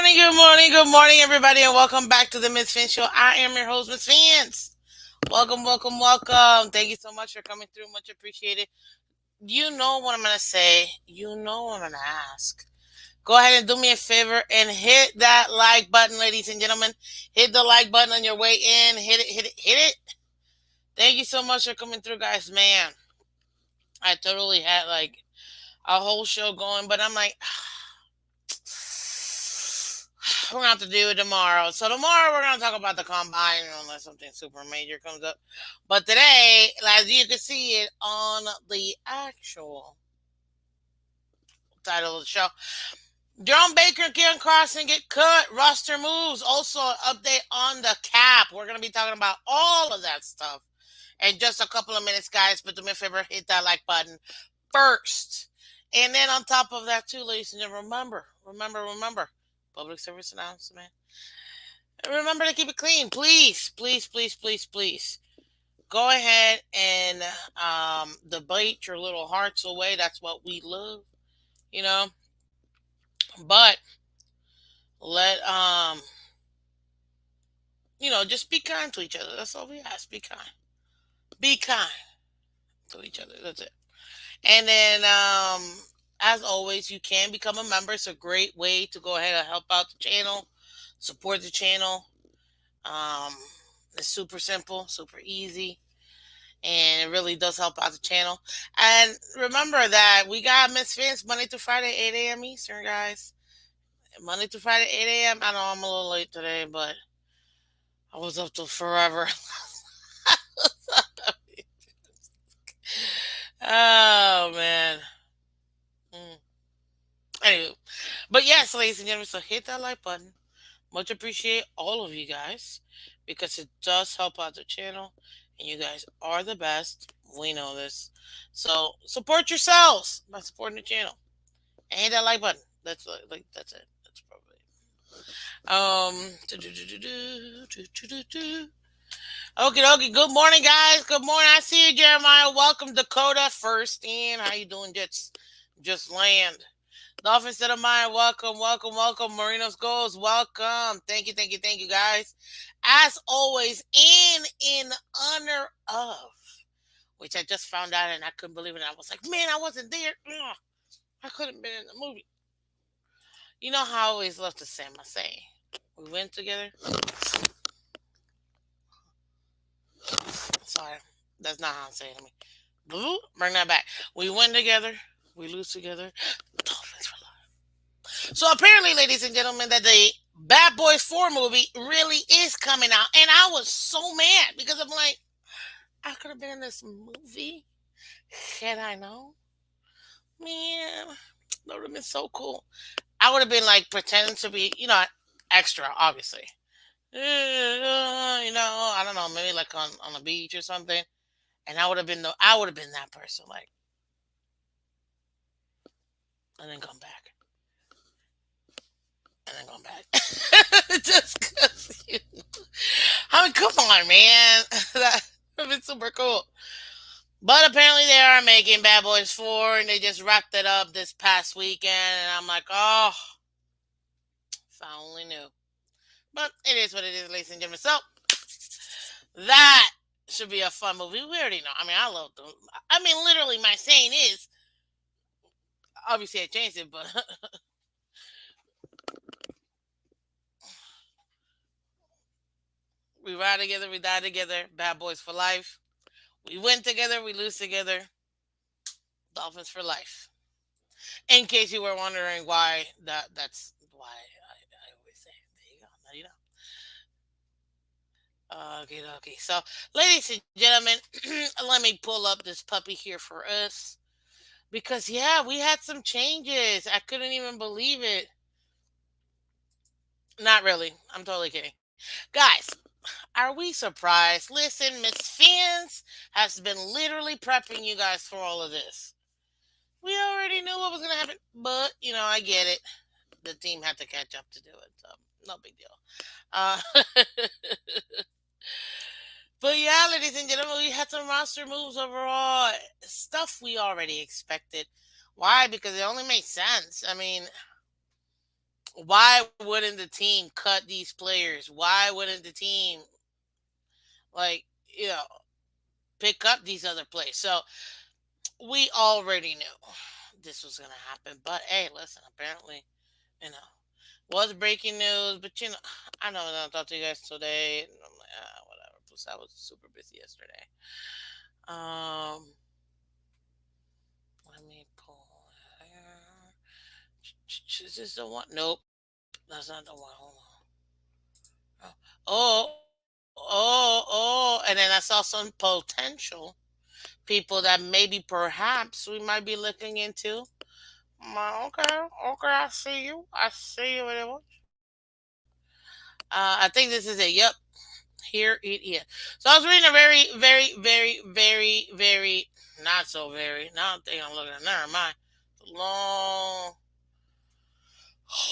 good morning, everybody, and welcome back to the Miss Fin Show. I am your host, Miss Fins. Welcome, welcome, welcome. Thank you so much for coming through. Much appreciated. You know what I'm going to say. You know what I'm going to ask. Go ahead and do me a favor and hit that like button, ladies and gentlemen. Hit the like button on your way in. Hit it, hit it, hit it. Thank you so much for coming through, guys. Man, I totally had like a whole show going, but I'm like, we're gonna have to do it tomorrow. So tomorrow we're gonna talk about the combine unless something super major comes up. But today, as you can see it on the actual title of the show, Jerome Baker and Keion Crossen get cut. Roster moves. Also, an update on the cap. We're gonna be talking about all of that stuff in just a couple of minutes, guys. But do me a favor, hit that like button first. And then on top of that, too, ladies and gentlemen, remember, public service announcement. Remember to keep it clean, please, please, please, please, please. Go ahead and debate your little hearts away. That's what we love, you know. But let just be kind to each other. That's all we ask. Be kind to each other. That's it. And then, as always, you can become a member. It's a great way to go ahead and help out the channel, support the channel. Um, it's super simple, super easy, and it really does help out the channel. And remember that we got Miss Phins Monday through Friday, 8 a.m. Eastern, guys. Monday through Friday, 8 a.m. I know I'm a little late today, but I was up till forever. Oh, man. Mm. Anyway, but yes, ladies and gentlemen, so hit that like button. Much appreciate all of you guys because it does help out the channel, and you guys are the best. We know this. So support yourselves by supporting the channel and hit that like button. That's like that's it. That's probably it. Okay, okay. Good morning, guys. Good morning. I see you, Jeremiah. Welcome, Dakota. First in. How you doing? Just land. Dolphins to the mind, welcome, welcome, welcome. Marinos goes, welcome. Thank you, guys. As always, in honor of, which I just found out and I couldn't believe it. I was like, man, I wasn't there. Ugh, I couldn't been in the movie. You know how I always love to say my saying. We went together. Sorry, that's not how I say it. Bring that back. We win together. We lose together. Dolphins for life. So apparently, ladies and gentlemen, that the Bad Boys 4 movie really is coming out. And I was so mad because I'm like, I could have been in this movie. Had I known? Man, that would have been so cool. I would have been like pretending to be, extra, obviously. I don't know, maybe like on a beach or something. And I would have been that person, like, and then come back. And then come back. Just because, I mean, come on, man. That would have been super cool. But apparently they are making Bad Boys 4, and they just wrapped it up this past weekend, and I'm like, oh, if I only knew. But it is what it is, ladies and gentlemen. So, that should be a fun movie. We already know. I mean, I love them. I mean, literally, my saying is, obviously I changed it, but we ride together, we die together, Bad Boys for life. We win together, we lose together, Dolphins for life. In case you were wondering why that's why I always say, there you go, now you know. Okay, okay. So, ladies and gentlemen, let me pull up this puppy here for us. Because, yeah, we had some changes. I couldn't even believe it. Not really. I'm totally kidding. Guys, are we surprised? Listen, Miss Fins has been literally prepping you guys for all of this. We already knew what was going to happen, but, I get it. The team had to catch up to do it, so no big deal. Uh, but yeah, ladies and gentlemen, we had some roster moves overall. Stuff we already expected. Why? Because it only made sense. I mean, Why wouldn't the team cut these players? Why wouldn't the team, like, you know, pick up these other players? So we already knew this was gonna happen. But hey, listen, apparently, you know, was breaking news. But I know I talked to you guys today. And I'm like, whatever. Plus, I was super busy yesterday. Um, Let me pull. Is this the one? Nope, that's not the one. Hold on. And then I saw some potential people that maybe perhaps we might be looking into. Okay, okay, I see you. I see you. I think this is it. Yep, here. So I was reading a very, not so very. Now I think I'm looking at. Never mind. Long,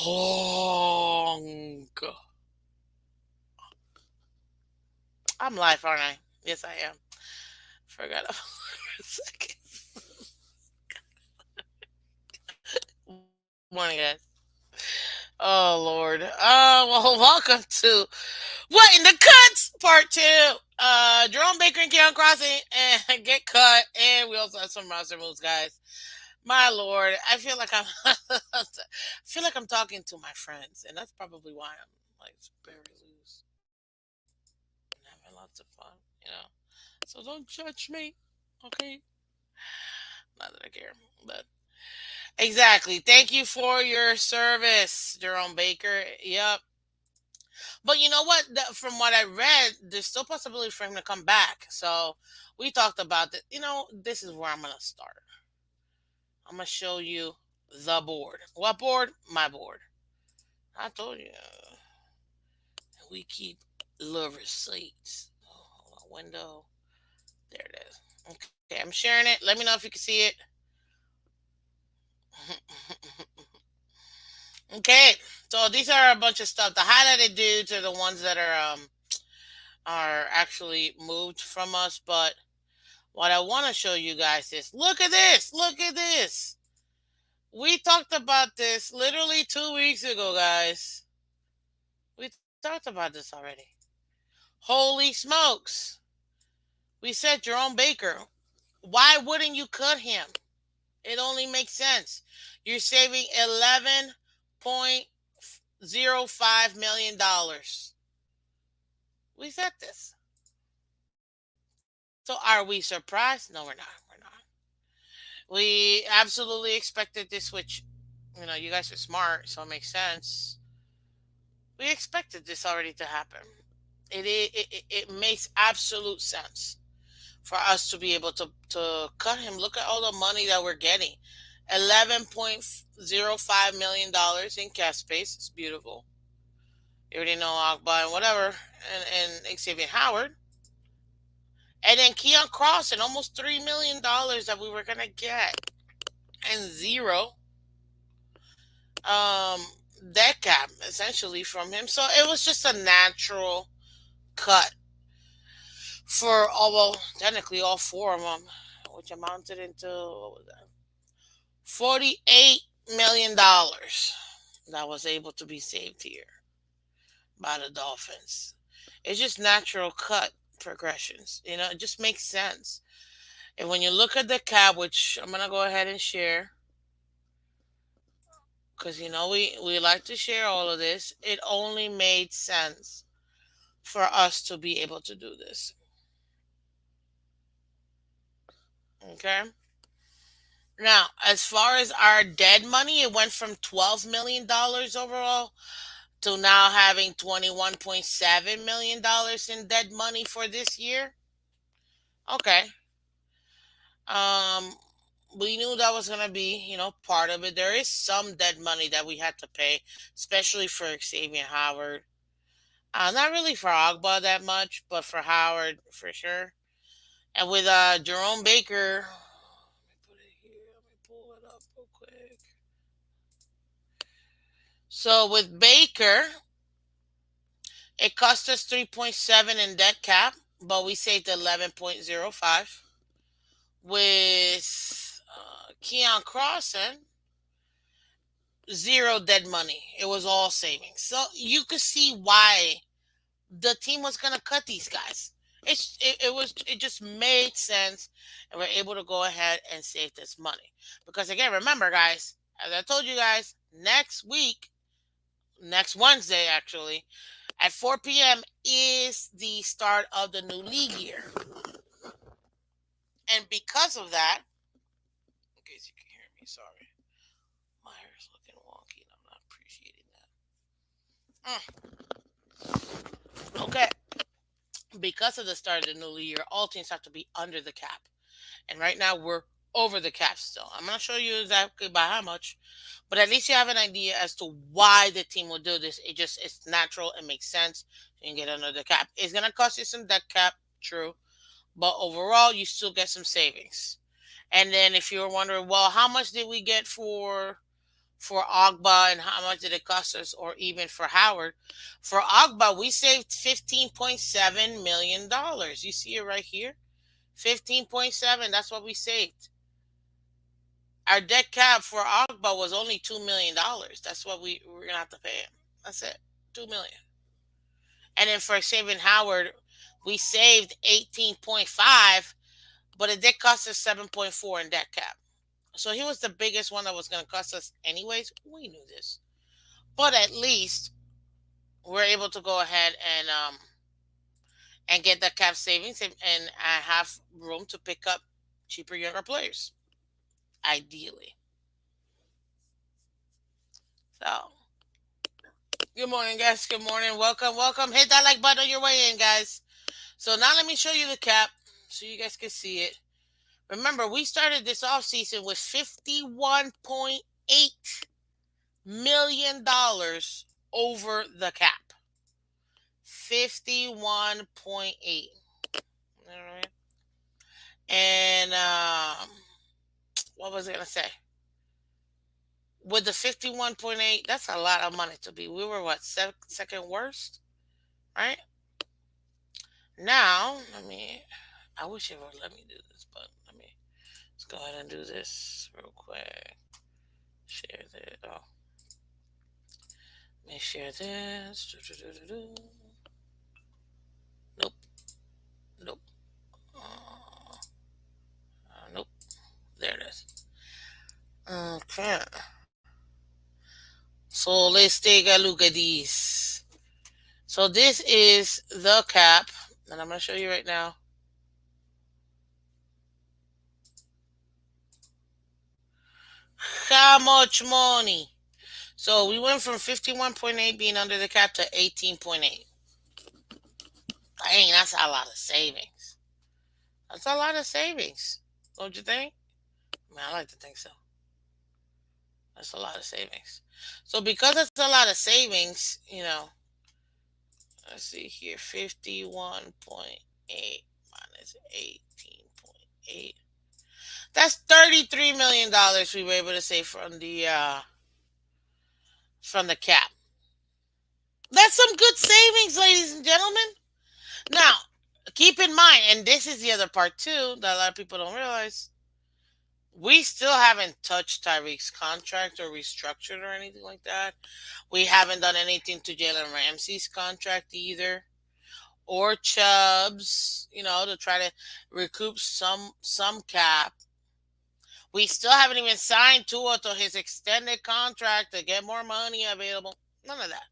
long. I'm live, aren't I? Yes, I am. Forgot about for a second. Morning, guys. Oh Lord. Well, welcome to What in the Cuts Part Two. Jerome Baker and Keion Crossen and get cut, and we also have some roster moves, guys. My Lord, I feel like I'm, I feel like I'm talking to my friends, and that's probably why I'm like very loose and having lots of fun, you know. So don't judge me, okay? Not that I care, but exactly. Thank you for your service, Jerome Baker. Yep. But you know what? From what I read, there's still possibility for him to come back. So we talked about that. This is where I'm gonna start. I'm gonna show you the board. What board? My board. I told you. We keep the receipts. Oh, hold on, window. There it is. Okay, I'm sharing it. Let me know if you can see it. Okay, so these are a bunch of stuff. The highlighted dudes are the ones that are actually moved from us. But what I want to show you guys is look at this. Look at this. We talked about this literally 2 weeks ago, guys. We talked about this already. Holy smokes. We said Jerome Baker. Why wouldn't you cut him? It only makes sense. You're saving $11.05 million. We said this. So are we surprised? No, we're not. We're not. We absolutely expected this, which, you guys are smart, so it makes sense. We expected this already to happen. It makes absolute sense for us to be able to cut him. Look at all the money that we're getting. $11.05 million in cap space. It's beautiful. You already know Agba and whatever, and Xavier Howard. And then Keion Crossen, almost $3 million that we were gonna get. And zero um dead cap essentially from him. So it was just a natural cut for technically all four of them, which amounted into what was that? $48 million that was able to be saved here by the Dolphins. It's just natural cut progressions. It just makes sense. And when you look at the cap, which I'm gonna go ahead and share, because we like to share all of this, it only made sense for us to be able to do this. Okay. Now, as far as our dead money, it went from $12 million overall to now having $21.7 million in dead money for this year. Okay. Um, we knew that was gonna be, part of it. There is some dead money that we had to pay, especially for Xavier Howard. Not really for Agba that much, but for Howard for sure. And with Jerome Baker, let me put it here. Let me pull it up real quick. So with Baker, it cost us 3.7 in debt cap, but we saved 11.05. With Keion Crossen, zero dead money. It was all savings. So you could see why the team was gonna cut these guys. It just made sense, and we're able to go ahead and save this money. Because again, remember, guys, as I told you guys, next week, next Wednesday actually, at 4 p.m. is the start of the new league year. And because of that, in case you can hear me, sorry. My hair is looking wonky and I'm not appreciating that. Okay. Because of the start of the new year, all teams have to be under the cap. And right now we're over the cap still. I'm going to show you exactly by how much, but at least you have an idea as to why the team will do this. It's natural. It makes sense. You can get under the cap. It's going to cost you some dead cap, true, but overall you still get some savings. And then if you're wondering, well, how much did we get for Ogba and how much did it cost us, or even for Howard? For Ogba, we saved $15.7 million. You see it right here, 15.7. That's what we saved. Our debt cap for Ogba was only $2 million. That's what we're gonna have to pay him. That's it, 2 million. And then for saving Howard, we saved 18.5, but it did cost us 7.4 in debt cap. So he was the biggest one that was going to cost us anyways. We knew this, but at least we're able to go ahead and get the cap savings, and have room to pick up cheaper younger players, ideally. So good morning, guys. Good morning. Welcome, welcome. Hit that like button on your way in, guys. So now let me show you the cap so you guys can see it. Remember, we started this off season with $51.8 million over the cap. 51.8. All right. And what was I gonna say? With the 51.8, that's a lot of money to be. We were what, second worst, right? Now, I wish it would let me do this, but let's go ahead and do this real quick. Share this. Oh, let me share this. Nope. Nope. Nope. There it is. Okay. So let's take a look at these. So this is the cap, and I'm going to show you right now. How much money? So we went from 51.8 being under the cap to 18.8. Dang, that's a lot of savings. That's a lot of savings. Don't you think? I like to think so. That's a lot of savings. So because it's a lot of savings, let's see here, 51.8 minus 18.8. That's $33 million we were able to save from the cap. That's some good savings, ladies and gentlemen. Now, keep in mind, and this is the other part too that a lot of people don't realize, we still haven't touched Tyreek's contract or restructured or anything like that. We haven't done anything to Jalen Ramsey's contract either, or Chubb's, to try to recoup some cap. We still haven't even signed Tua to his extended contract to get more money available. None of that.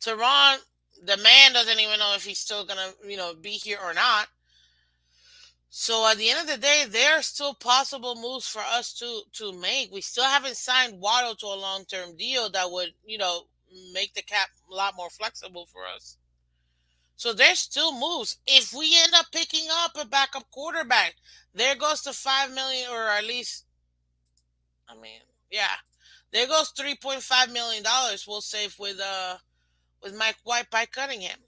Teron, the man doesn't even know if he's still gonna, be here or not. So at the end of the day, there are still possible moves for us to make. We still haven't signed Waddle to a long-term deal that would, make the cap a lot more flexible for us. So there's still moves. If we end up picking up a backup quarterback, there goes to $5 million, or at least, yeah, there goes $3.5 million we'll save with Mike White by cutting him.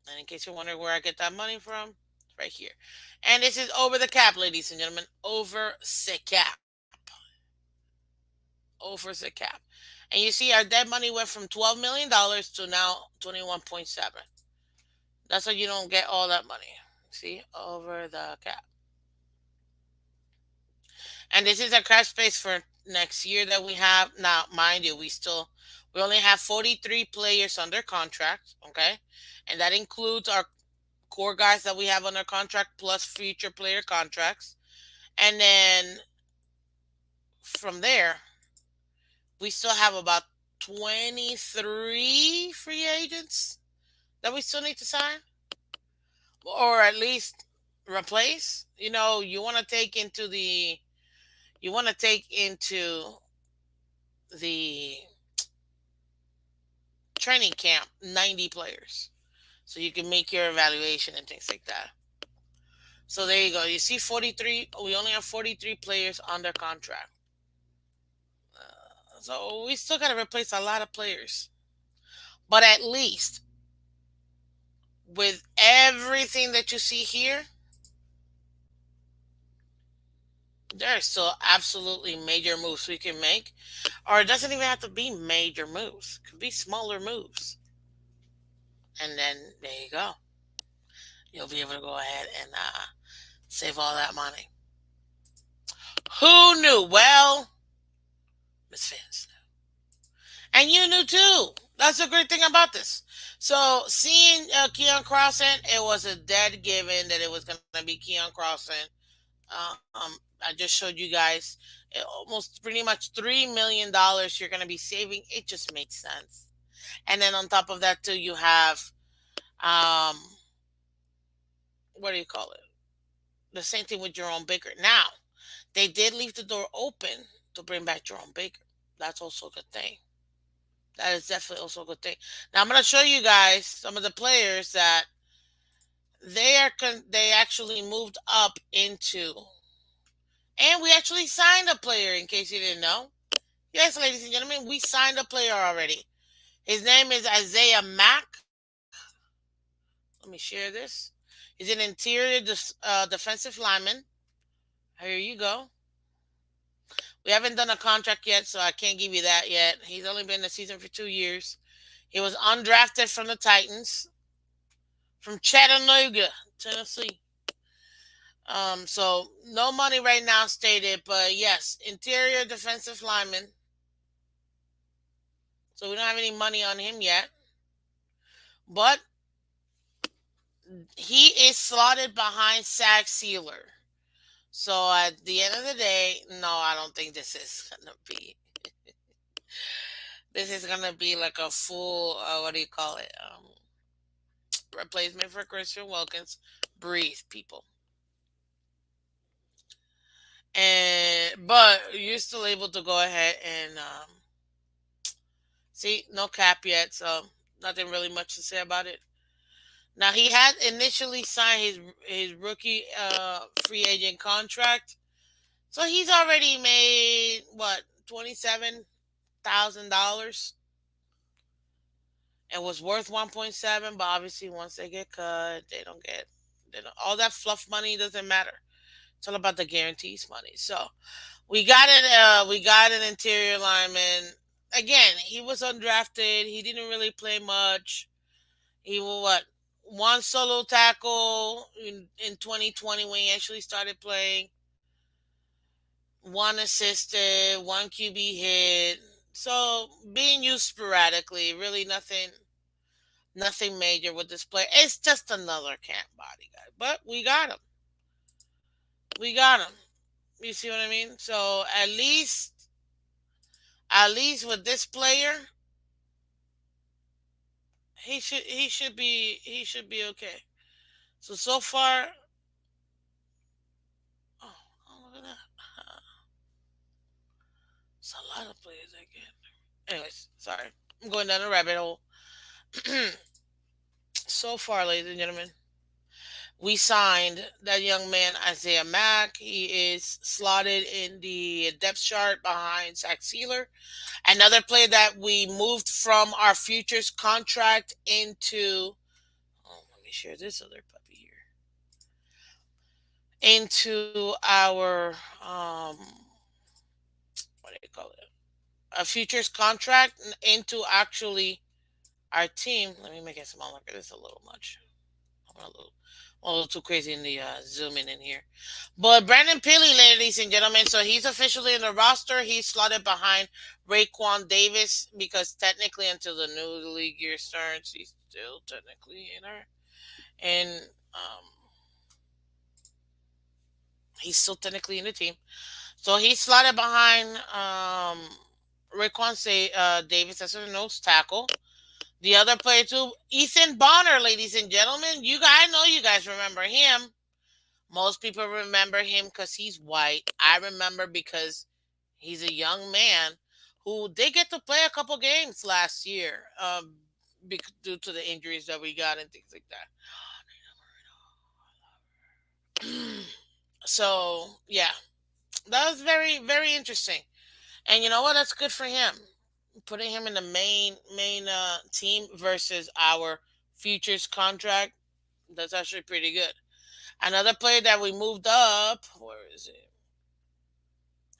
And in case you're wondering where I get that money from, it's right here. And this is over the cap, ladies and gentlemen. Over the cap. Over the cap. And you see our dead money went from $12 million to now 21.7. That's why you don't get all that money. See? Over the cap. And this is our cap space for next year that we have. Now, mind you, we only have 43 players under contract, okay? And that includes our core guys that we have under contract plus future player contracts. And then from there, we still have about 23 free agents that we still need to sign or at least replace. You want to take into the training camp 90 players so you can make your evaluation and things like that. So there you go. You see 43, we only have 43 players under contract. So we still got to replace a lot of players. But at least with everything that you see here, there are still absolutely major moves we can make. Or it doesn't even have to be major moves. It could be smaller moves. And then there you go. You'll be able to go ahead and save all that money. Who knew? Well, Miss Phins knew. And you knew too. That's the great thing about this. So seeing Keion Crossen, it was a dead given that it was going to be Keion Crossen. I just showed you guys almost pretty much $3 million you're going to be saving. It just makes sense. And then on top of that too, you have um, what do you call it? The same thing with Jerome Baker. Now they did leave the door open to bring back Jerome Baker. That's also a good thing. That is definitely also a good thing. Now I'm going to show you guys some of the players that they actually moved up into, and we actually signed a player. In case you didn't know, yes, ladies and gentlemen, we signed a player already. His name is Isaiah Mack. Let me share this. He's an interior defensive lineman. Here you go. We haven't done a contract yet, so I can't give you that yet. He's only been in the season for 2 years. He was undrafted from the Titans, from Chattanooga, Tennessee. So no money right now stated, but yes, interior defensive lineman. So we don't have any money on him yet, but he is slotted behind Zach Sealer. So at the end of the day, no, I don't think this is gonna be. This is gonna be like a full, what do you call it? Replacement for Christian Wilkins. Breathe, people. And but you're still able to go ahead and see, no cap yet, so nothing really much to say about it. Now he had initially signed his rookie free agent contract, so he's already made what $27,000 and was worth 1.7. But obviously, once they get cut, they don't, all that fluff money doesn't matter. It's all about the guarantees money. So we got it. We got an interior lineman. Again, he was undrafted. He didn't really play much. He will what one solo tackle in 2020 when he actually started playing. One assisted, one QB hit. So being used sporadically, really nothing major with this player. It's just another camp body guy, but we got him. We got him. You see what I mean? So at least with this player, he should be okay. So far, oh, oh look at that. It's a lot of players again. Anyways, sorry. I'm going down a rabbit hole. So far, ladies and gentlemen, we signed that young man, Isaiah Mack. He is slotted in the depth chart behind Zach Sealer. Another player that we moved from our futures contract into, oh, let me share this other puppy here, into our, what do you call it? A futures contract into actually our team. Let me make it smaller because it's a little much. I want A little too crazy in the zooming in here. But Brandon Pilley, ladies and gentlemen, so he's officially in the roster. He's slotted behind Raekwon Davis because technically until the new league year starts, he's still technically in our and he's still technically in the team. So he's slotted behind Davis as a nose tackle. The other player too, Ethan Bonner, ladies and gentlemen. I know you guys remember him. Most people remember him because he's white. I remember because he's a young man who did get to play a couple games last year, due to the injuries that we got and things like that. So yeah, that was very very interesting. And you know what? That's good for him. Putting him in the main team versus our futures contract. That's actually pretty good. Another player that we moved up. Where is it?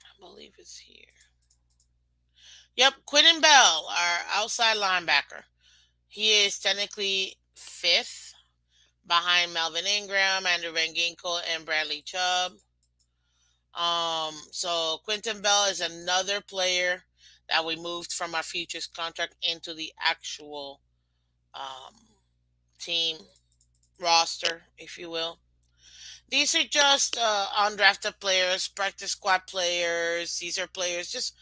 I believe it's here. Yep, Quentin Bell, our outside linebacker. He is technically fifth behind Melvin Ingram, Andrew Van Ginkel, and Bradley Chubb. So Quentin Bell is another player that we moved from our futures contract into the actual um, team roster, if you will. These are just undrafted players, practice squad players. These are players, just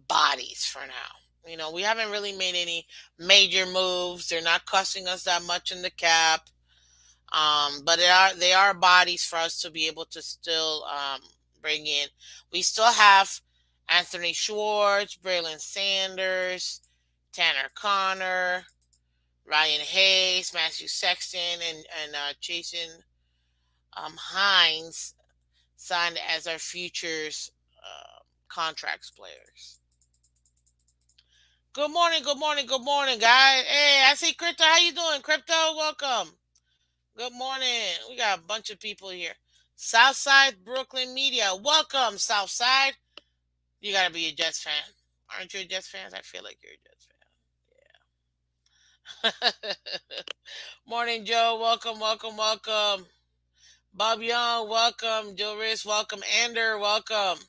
bodies for now. We haven't really made any major moves. They're not costing us that much in the cap. But they are bodies for us to be able to still bring in. We still have Anthony Schwartz, Braylon Sanders, Tanner Connor, Ryan Hayes, Matthew Sexton, and Jason Hines signed as our futures contracts players. Good morning, good morning, good morning, guys. Hey, I see Crypto. How you doing, Crypto? Welcome. Good morning. We got a bunch of people here. Southside Brooklyn Media. Welcome, Southside. You gotta be a Jets fan. Aren't you a Jets fan? I feel like you're a Jets fan. Morning, Joe. Welcome, welcome, welcome. Bob Young, welcome. Joe Riss, welcome. Ander, welcome.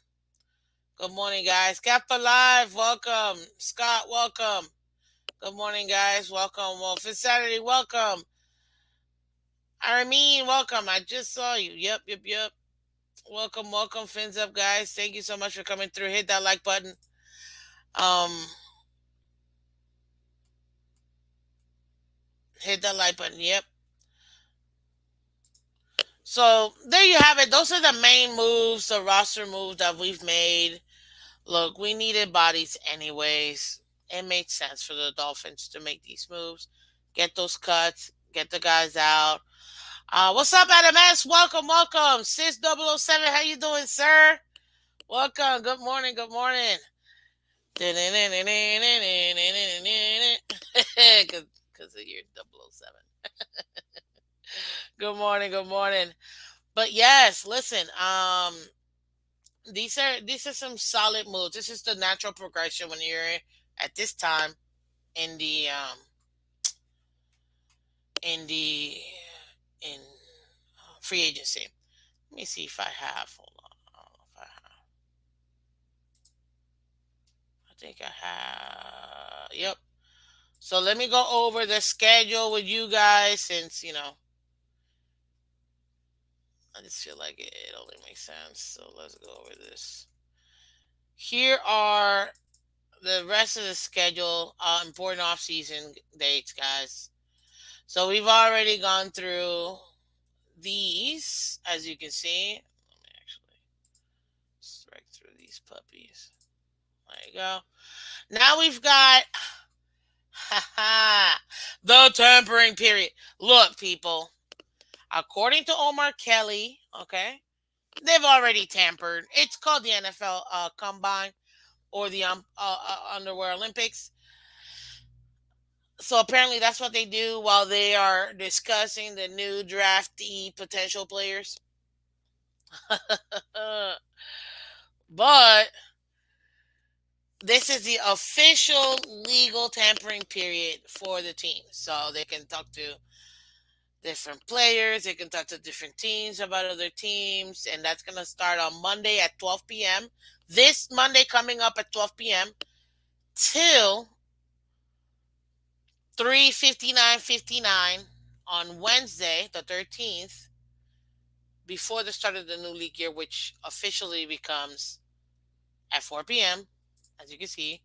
Good morning, guys. Kappa Live, welcome. Scott, welcome. Good morning, guys. Welcome. Well, Fifth Saturday, welcome. Armin, welcome. I just saw you. Yep, yep, yep. Welcome, welcome, Fins up, guys. Thank you so much for coming through. Hit that like button. Um, hit that like button. Yep. So there you have it. Those are the main moves, the roster moves that we've made. Look, we needed bodies anyways. It made sense for the Dolphins to make these moves, get those cuts, get the guys out. What's up, Adam S? Welcome, welcome. Sis 007, how you doing, sir? Welcome. Good morning, good morning. Because of your 007. Good morning, good morning. But yes, listen, these are some solid moves. This is the natural progression when you're at this time in the in free agency. Let me see if I have. Hold on. I don't know if I have. I think I have. Yep. So let me go over the schedule with you guys since, I just feel like it only makes sense. So let's go over this. Here are the rest of the schedule, important off-season dates, guys. So we've already gone through these, as you can see. Let me actually strike through these puppies. There you go. Now we've got the tampering period. Look, people, according to Omar Kelly, okay, they've already tampered. It's called the NFL Combine or the Underwear Olympics. So apparently that's what they do while they are discussing the new draftee potential players. But this is the official legal tampering period for the team. So they can talk to different players. They can talk to different teams about other teams, and that's gonna start on Monday at 12 p.m. This Monday coming up at 12 p.m. till 3:59:59 on Wednesday, the 13th, before the start of the new league year, which officially becomes at 4 p.m. As you can see,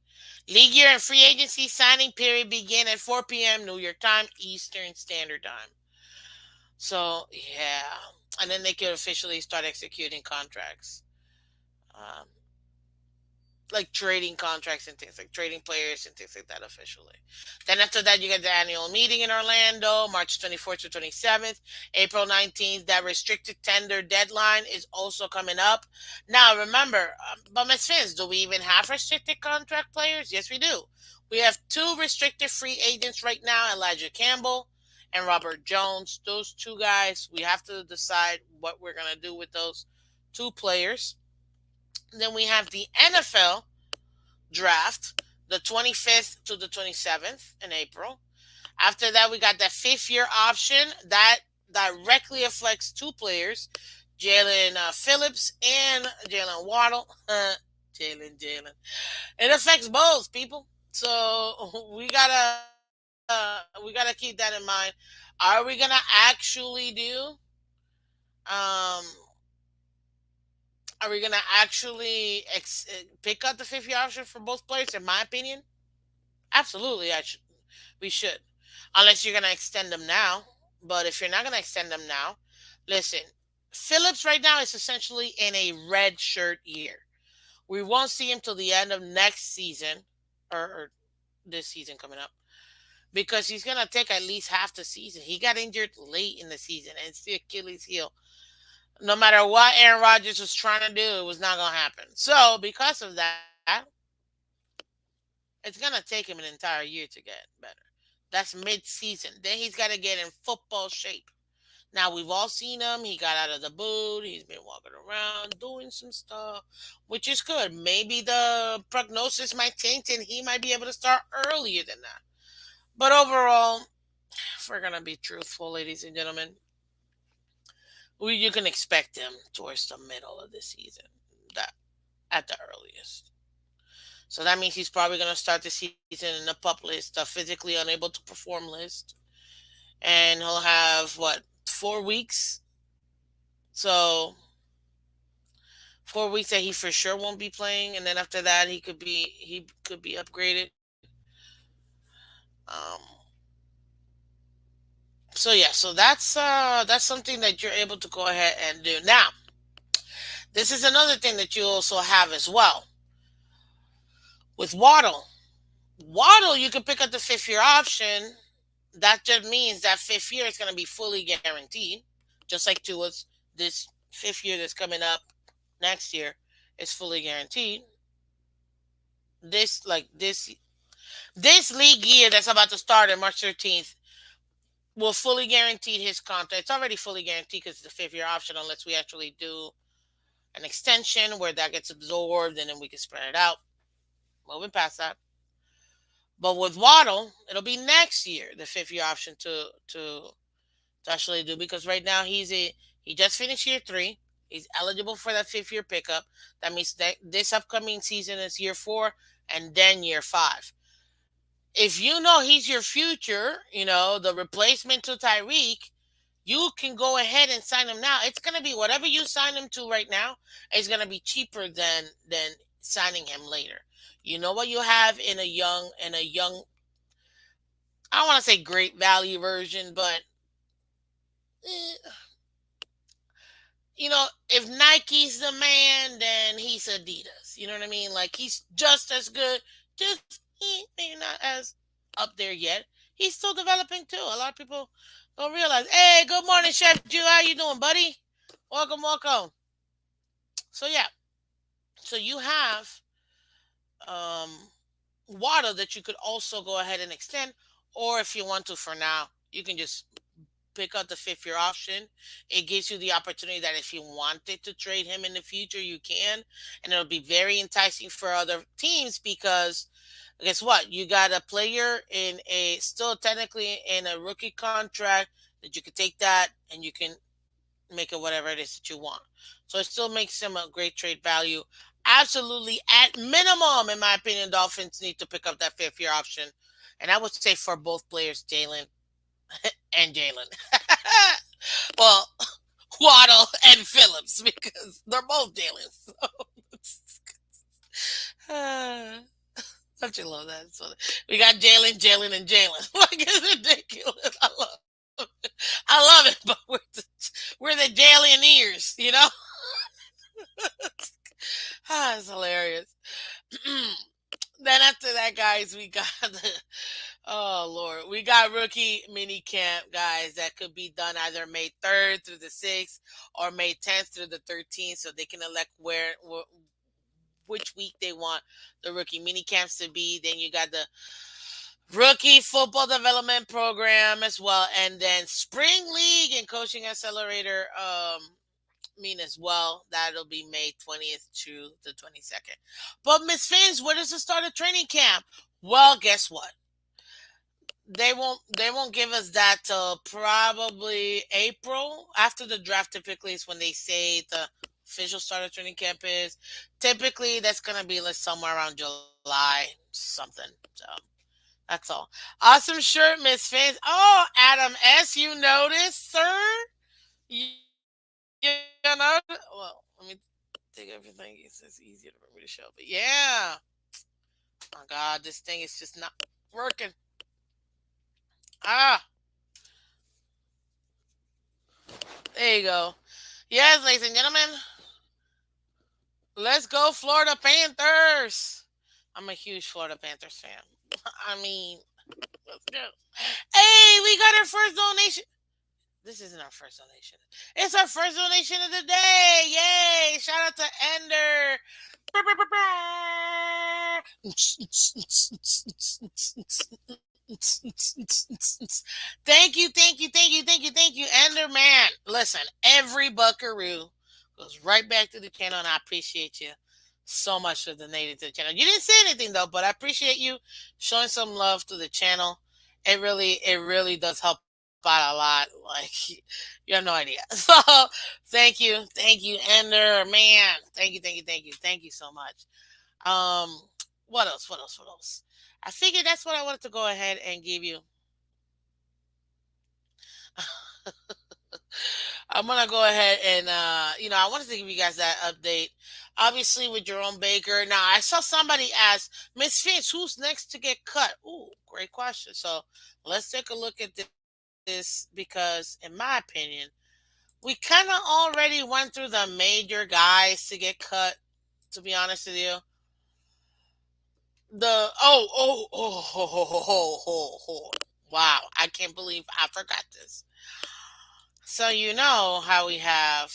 league year and free agency signing period begin at 4 p.m. New York time, Eastern Standard Time. So yeah, and then they can officially start executing contracts. Um, like trading contracts and things like trading players and things like that officially. Then after that, you get the annual meeting in Orlando, March 24th to 27th, April 19th. That restricted tender deadline is also coming up. Now, remember, but Ms. Fins, do we even have restricted contract players? Yes, we do. We have two restricted free agents right now, Elijah Campbell and Robert Jones. Those two guys, we have to decide what we're going to do with those two players. Then we have the NFL draft, the 25th to the 27th in April. After that, we got that fifth year option that directly affects two players, Jalen Phillips and Jalen Waddle. Jalen. It affects both people. So we gotta keep that in mind. Are we gonna actually do um are we gonna actually pick up the fifth year option for both players? In my opinion, absolutely, we should, unless you're gonna extend them now. But if you're not gonna extend them now, listen, Phillips right now is essentially in a red shirt year. We won't see him till the end of next season, or this season coming up, because he's gonna take at least half the season. He got injured late in the season, and it's the Achilles heel. No matter what Aaron Rodgers was trying to do, it was not going to happen. So, because of that, it's going to take him an entire year to get better. That's mid season. Then he's got to get in football shape. Now, we've all seen him. He got out of the boot. He's been walking around doing some stuff, which is good. Maybe the prognosis might change and he might be able to start earlier than that. But overall, if we're going to be truthful, ladies and gentlemen, you can expect him towards the middle of the season, that at the earliest. So that means he's probably going to start the season in the pup list, a physically unable to perform list, and he'll have what, 4 weeks. So 4 weeks that he for sure won't be playing, and then after that he could be upgraded. Um, so yeah, so that's something that you're able to go ahead and do now. This is another thing that you also have as well with Waddle. Waddle, you can pick up the fifth year option. That just means that fifth year is going to be fully guaranteed, just like Tua's. This fifth year that's coming up next year is fully guaranteed. This like this league year that's about to start on March 13th will fully guarantee his contract. It's already fully guaranteed because it's the fifth year option, unless we actually do an extension where that gets absorbed and then we can spread it out. Moving past that. But with Waddle, it'll be next year the fifth year option to actually do, because right now he just finished year three. He's eligible for that fifth year pickup. That means that this upcoming season is year four and then year five. If you know he's your future, the replacement to Tyreek, you can go ahead and sign him now. It's gonna be whatever you sign him to right now is gonna be cheaper than signing him later. You know what you have in a young, I don't want to say great value version, but eh, if Nike's the man, then he's Adidas. You know what I mean? Like, he's just as good, just maybe not as up there yet. He's still developing too. A lot of people don't realize. Hey, good morning, Chef Jew. How you doing, buddy? Welcome, welcome. So yeah, so you have um water that you could also go ahead and extend, or if you want to for now, you can just pick up the fifth year option. It gives you the opportunity that if you wanted to trade him in the future, you can, and it'll be very enticing for other teams because guess what? You got a player in a still technically in a rookie contract, that you can take that and you can make it whatever it is that you want. So it still makes him a great trade value. Absolutely, at minimum, in my opinion, Dolphins need to pick up that fifth year option. And I would say for both players, Jalen and Jalen. Well, Waddle and Phillips, because they're both Jalen. So don't you love that? So we got Jalen, and Jalen. Like it's ridiculous. I love it, but we're the Jaleneers, you know. It's hilarious. Then after that, guys, we got the oh Lord, we got rookie mini camp, guys, that could be done either May 3rd through the 6th or May 10th through the 13th, so they can elect which week they want the rookie mini camps to be. Then you got the rookie football development program as well, and then spring league and coaching accelerator mean as well. That'll be May 20th to the 22nd. But Miss Fins, where does it start a training camp? Well, guess what? They won't give us that till probably April. After the draft typically is when they say the official start of training camp is. Typically that's gonna be like somewhere around July something. So that's all. Awesome shirt, Miss Fins. Oh, Adam S, you noticed, sir? You know, well, let me take everything. It's easier for me to show. But yeah, oh God, this thing is just not working. Ah, there you go. Yes, ladies and gentlemen, let's go Florida Panthers. I'm a huge Florida Panthers fan. I mean, let's go. Hey, we got our first donation. This isn't our first donation. It's our first donation of the day. Yay! Shout out to Ender. Thank you, Ender man. Listen, every buckaroo goes right back to the channel, and I appreciate you so much for donating to the channel. You didn't say anything though, but I appreciate you showing some love to the channel. It really does help out a lot. Like you have no idea. So thank you, Ender man. Thank you so much. Um, what else? What else? I figured that's what I wanted to go ahead and give you. I'm gonna go ahead and I wanted to give you guys that update. Obviously with Jerome Baker. Now I saw somebody ask Miss Finch, who's next to get cut? Ooh, great question. So let's take a look at this because, in my opinion, we kind of already went through the major guys to get cut. To be honest with you, wow, I can't believe I forgot this. So you know how we have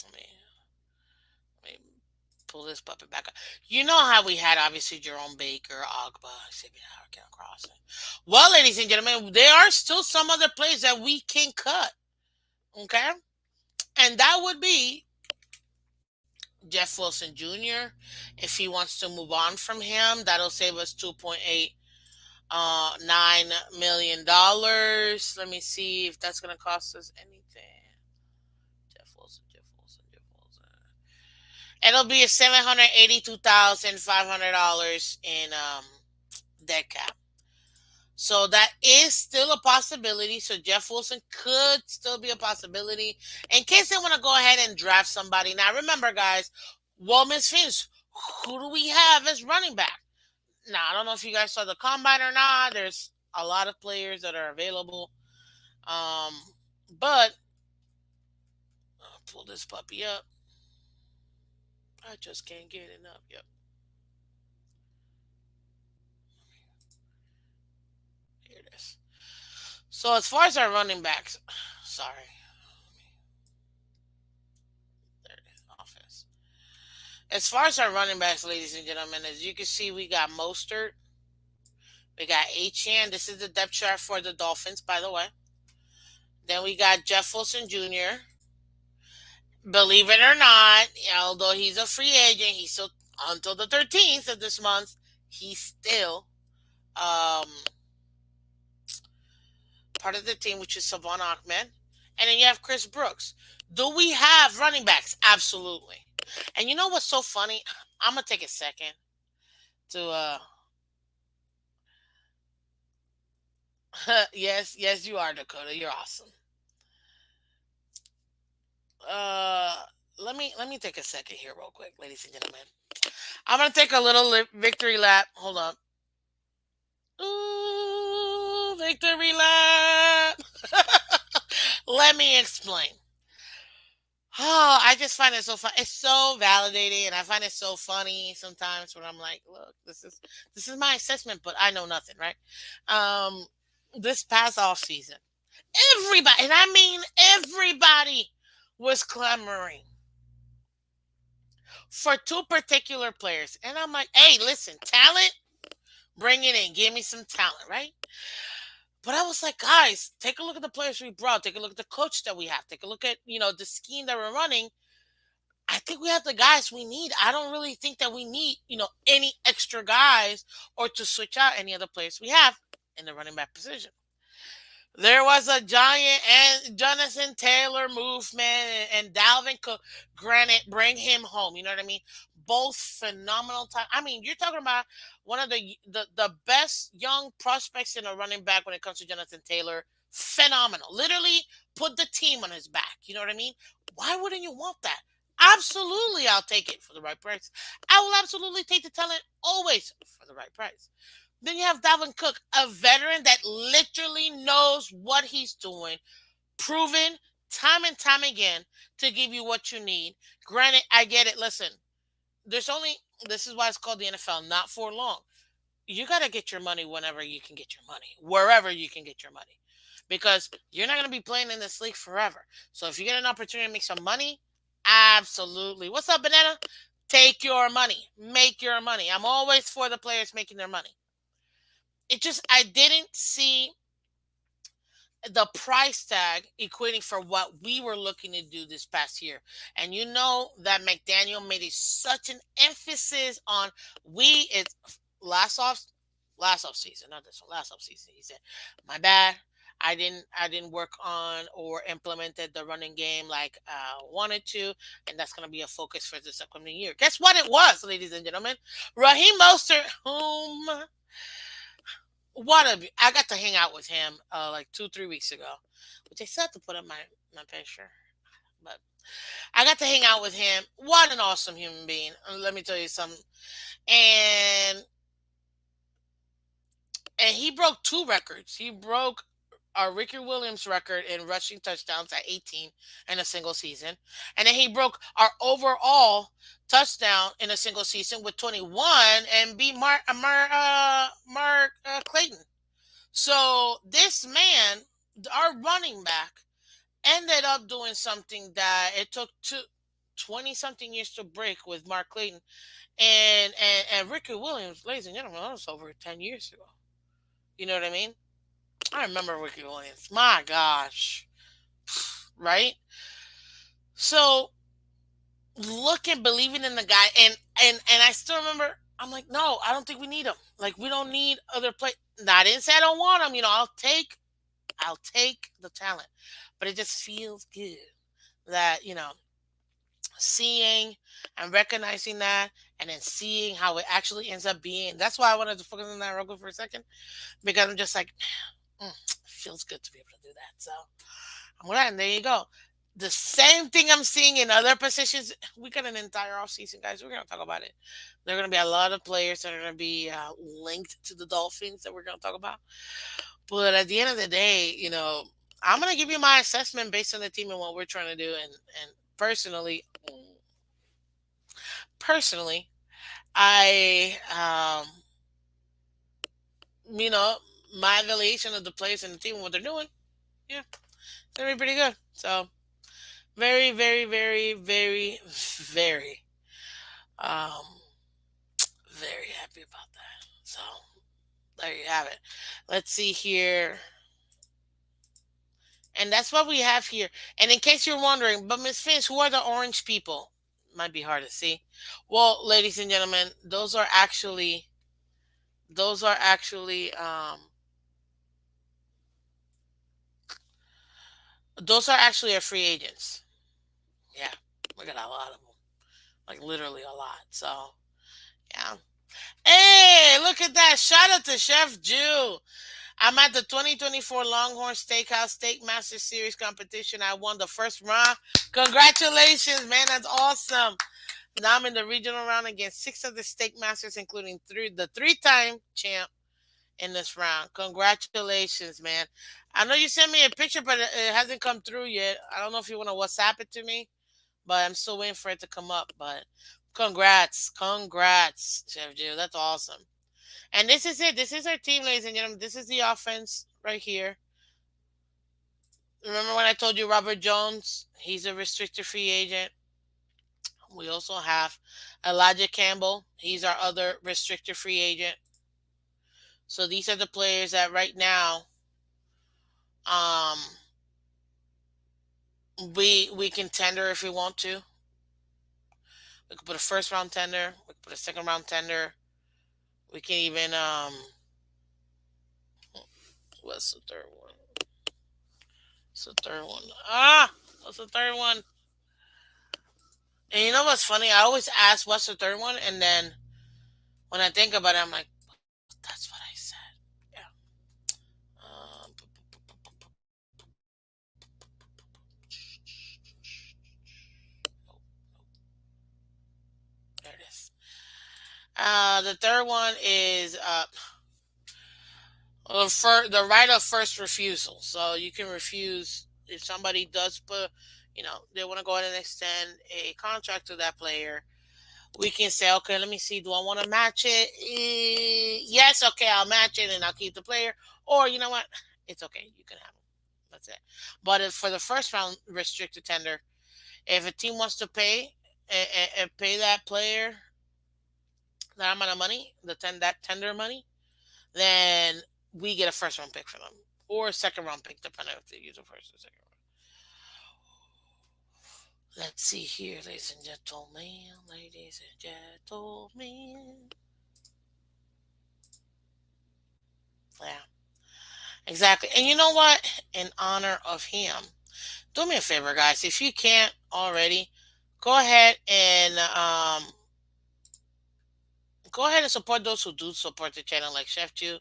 let me pull this puppet back up. You know how we had obviously Jerome Baker, Ogba, Keion Crossen. Well, ladies and gentlemen, there are still some other players that we can cut. Okay, and that would be Jeff Wilson Jr. If he wants to move on from him, that'll save us 2.89 million dollars. Let me see if that's gonna cost us anything. Jeff Wilson. It'll be a $782,500 in dead cap. So that is still a possibility. So Jeff Wilson could still be a possibility in case they want to go ahead and draft somebody. Now remember, guys, Miss Fins, who do we have as running back? Now I don't know if you guys saw the combine or not. There's a lot of players that are available. Um, but I'll pull this puppy up. I just can't get it up. Yep, here it is. So as far as our running backs, sorry, there it is, offense. As far as our running backs, ladies and gentlemen, as you can see, we got Mostert, we got Achan. This is the depth chart for the Dolphins, by the way. Then we got Jeff Wilson Jr. Believe it or not, although he's a free agent, he's still until the 13th of this month. He's still um, part of the team, which is Savon Ahmed, and then you have Chris Brooks. Do we have running backs? Absolutely. And you know what's so funny? I'm gonna take a second to yes, yes, you are, Dakota. You're awesome. Uh let me take a second here real quick, ladies and gentlemen. I'm gonna take a little victory lap. Hold on. Ooh, victory lap. Let me explain. Oh, I just find it so fun. It's so validating, and I find it so funny sometimes when I'm like, "Look, this is my assessment, but I know nothing, right?" Um, this past off season, everybody, and I mean everybody, was clamoring for two particular players, and I'm like, "Hey, listen, talent, bring it in, give me some talent, right?" But I was like, guys, take a look at the players we brought. Take a look at the coach that we have. Take a look at the scheme that we're running. I think we have the guys we need. I don't really think that we need, any extra guys or to switch out any other players we have in the running back position. There was a giant and Jonathan Taylor movement and Dalvin Cook. Granted, bring him home. You know what I mean? Both phenomenal time. I mean, you're talking about one of the best young prospects in a running back when it comes to Jonathan Taylor. Phenomenal. Literally put the team on his back. You know what I mean? Why wouldn't you want that? Absolutely, I'll take it for the right price. I will absolutely take the talent always for the right price. Then you have Dalvin Cook, a veteran that literally knows what he's doing, proven time and time again to give you what you need. Granted, I get it. Listen, this is why it's called the NFL, not for long. You got to get your money whenever you can get your money, wherever you can get your money, because you're not going to be playing in this league forever. So if you get an opportunity to make some money, absolutely. What's up, Banana? Take your money, make your money. I'm always for the players making their money. I didn't see the price tag equating for what we were looking to do this past year. And you know that McDaniel made such an emphasis on it's last off last off season, not this one, last off season. He said, "My bad. I didn't work on or implemented the running game like I wanted to, and that's gonna be a focus for this upcoming year." Guess what it was, ladies and gentlemen? Raheem Mostert, whom I got to hang out with him like 2 3 weeks ago, which I still have to put up my picture. But I got to hang out with him. What an awesome human being! Let me tell you something. And he broke two records. He broke our Ricky Williams record in rushing touchdowns at 18 in a single season, and then he broke our overall touchdown in a single season with 21 and beat Mark Clayton. So this man, our running back, ended up doing something that it took 20 something years to break with Mark Clayton and Ricky Williams, ladies and gentlemen, that was over 10 years ago. You know what I mean? I remember Ricky Williams. My gosh. Right? So looking, believing in the guy, and I still remember, I'm like, no, I don't think we need him. Like, we don't need other play. I didn't say I don't want him. I'll take the talent, but it just feels good that seeing and recognizing that, and then seeing how it actually ends up being. That's why I wanted to focus on that real quick for a second, because I'm just like, it feels good to be able to do that. So I'm glad, and there you go. The same thing I'm seeing in other positions. We got an entire offseason, guys. We're going to talk about it. There are going to be a lot of players that are going to be linked to the Dolphins that we're going to talk about. But at the end of the day, I'm going to give you my assessment based on the team and what we're trying to do. And personally, I, you know, my evaluation of the players and the team and what they're doing, yeah, it's going to be pretty good. So very, very, very, very, very, um, very happy about that. So there you have it. Let's see here. And that's what we have here. And in case you're wondering, but Miss Finch, who are the orange people? Might be hard to see. Well, ladies and gentlemen, those are actually Those are actually our free agents. Yeah, we got a lot of them, like literally a lot. So yeah. Hey, look at that! Shout out to Chef Jew. I'm at the 2024 Longhorn Steakhouse Steak Master Series competition. I won the first round. Congratulations, man! That's awesome. Now I'm in the regional round against six other steak masters, including the three-time champ in this round. Congratulations, man. I know you sent me a picture, but it hasn't come through yet. I don't know if you want to WhatsApp it to me, but I'm still waiting for it to come up. But congrats, Chef Jill. That's awesome. And this is it. This is our team, ladies and gentlemen. This is the offense right here. Remember when I told you Robert Jones? He's a restricted free agent. We also have Elijah Campbell. He's our other restricted free agent. So these are the players that right now um we can tender if we want to. We could put a first round tender. We could put a second round tender. We can even what's the third one? What's the third one? What's the third one? And you know what's funny? I always ask what's the third one, and then when I think about it, I'm like, that's what I said. Yeah. Um, there it is. The third one is the right of first refusal. So you can refuse if somebody does put, they want to go ahead and extend a contract to that player. We can say, okay, let me see, do I want to match it? Yes, okay, I'll match it and I'll keep the player. Or you know what? It's okay, you can have them. That's it. But if for the first round restricted tender, if a team wants to pay that player that amount of money, that tender money, then we get a first round pick for them or a second round pick, depending if they use a first or second round. Let's see here, ladies and gentlemen, ladies and gentlemen. Yeah, exactly. And you know what? In honor of him, do me a favor, guys. If you can't already, go ahead and support those who do support the channel, like Chef Jew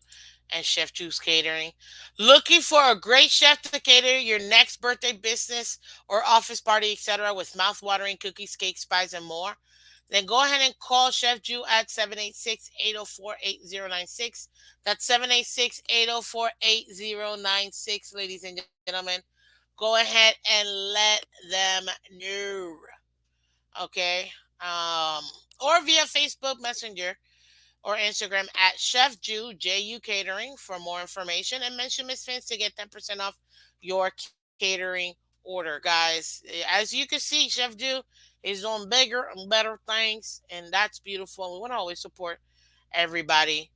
and Chef Jew's Catering. Looking for a great chef to cater your next birthday, business, or office party, etc., with mouth-watering cookies, cakes, pies, and more? Then go ahead and call Chef Jew at 786-804-8096. That's 786-804-8096, ladies and gentlemen. Go ahead and let them know. Okay? Um, or via Facebook Messenger or Instagram at Chef Jew, Ju Catering for more information, and mention Miss Phins to get 10% off your catering order, guys. As you can see, Chef Jew is doing bigger and better things, and that's beautiful. We want to always support everybody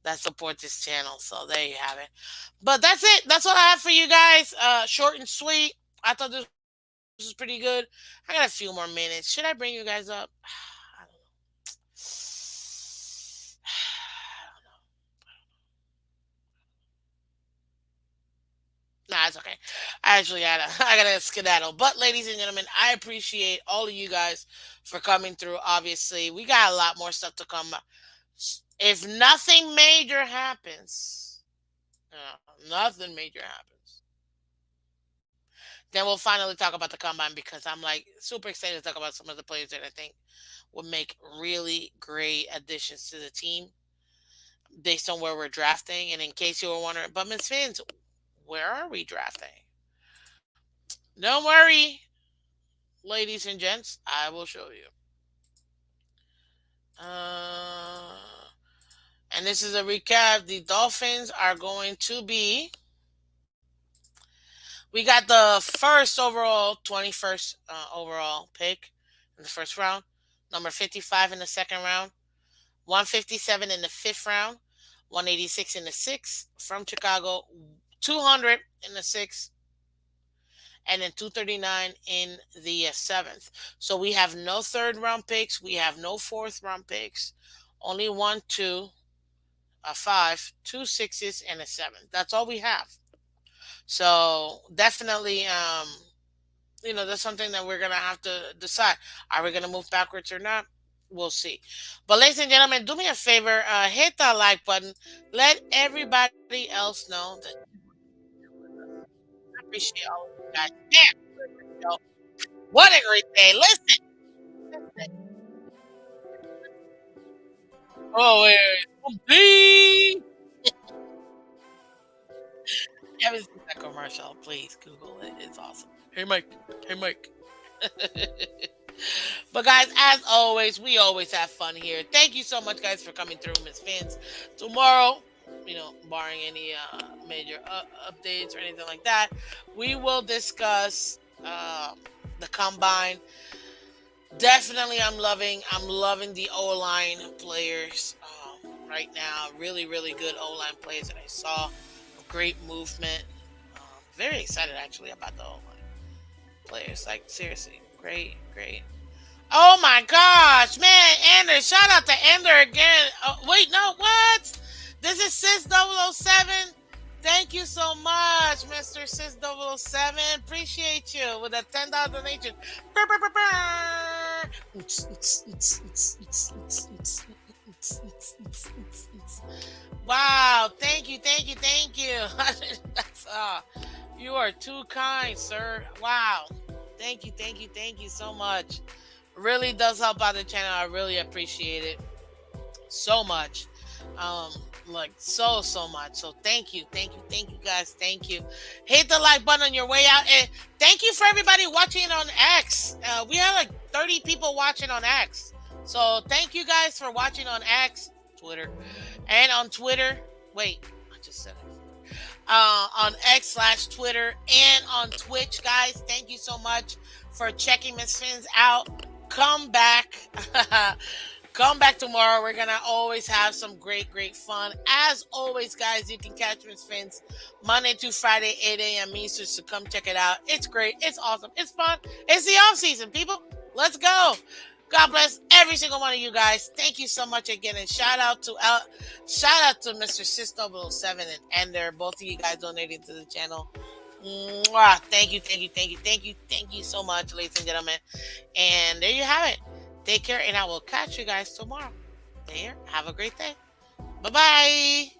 that support this channel. So there you have it. But that's it. That's all I have for you guys. Short and sweet. I thought this was pretty good. I got a few more minutes. Should I bring you guys up? I don't know. Nah, it's okay. I actually gotta I gotta skedaddle. But ladies and gentlemen, I appreciate all of you guys for coming through. Obviously, we got a lot more stuff to come. If nothing major happens, nothing major happens, then we'll finally talk about the combine because I'm like super excited to talk about some of the players that I think would make really great additions to the team based on where we're drafting. And in case you were wondering, but Miss Fans, where are we drafting? Don't worry, ladies and gents, I will show you. Uh, and this is a recap. The Dolphins are going to be. We got the first overall, 21st overall pick in the first round, number 55 in the second round, 157 in the fifth round, 186 in the sixth from Chicago, 200 in the sixth, and then 239 in the seventh. So we have no third round picks. We have no fourth round picks. Only one, two, a five, two sixes, and a seven. That's all we have. So definitely, that's something that we're gonna have to decide. Are we gonna move backwards or not? We'll see. But ladies and gentlemen, do me a favor, hit that like button. Let everybody else know that I appreciate all of you guys. Man, yo, what a great day. Listen. Oh, please. Haven't seen that commercial. Please Google it. It's awesome. Hey Mike. Hey Mike. But guys, as always, we always have fun here. Thank you so much, guys, for coming through, Miss Phins. Tomorrow, barring any major updates or anything like that, we will discuss the combine. Definitely, I'm loving the O line players right now. Really, really good O line players that I saw. Great movement. Very excited actually about the O line players. Like seriously, great, great. Oh my gosh, man, Ender, shout out to Ender again. Oh, wait, no, what? This is Sis 007. Thank you so much, Mr. Sis 007. Appreciate you with a $10 donation. Brr, brr, brr, brr. Wow, thank you, thank you, thank you. That's, you are too kind, sir. Wow. Thank you so much. Really does help out the channel. I really appreciate it so much. Um, like so much. So thank you guys, thank you. Hit the like button on your way out, and thank you for everybody watching on X. We have like 30 people watching on X. So thank you guys for watching on X, Twitter, and on Twitter. Wait, I just said it. On X/Twitter and on Twitch, guys. Thank you so much for checking Miss Phins out. Come back. Come back tomorrow. We're gonna always have some great, great fun. As always, guys, you can catch Miss Phins Monday to Friday, 8 a.m. Eastern. So come check it out. It's great. It's awesome. It's fun. It's the off season, people. Let's go. God bless every single one of you guys. Thank you so much again, and shout out to Mr. Sis 007 and Ender. Both of you guys donating to the channel. Mwah. Thank you so much, ladies and gentlemen. And there you have it. Take care, and I will catch you guys tomorrow. There. Have a great day. Bye bye.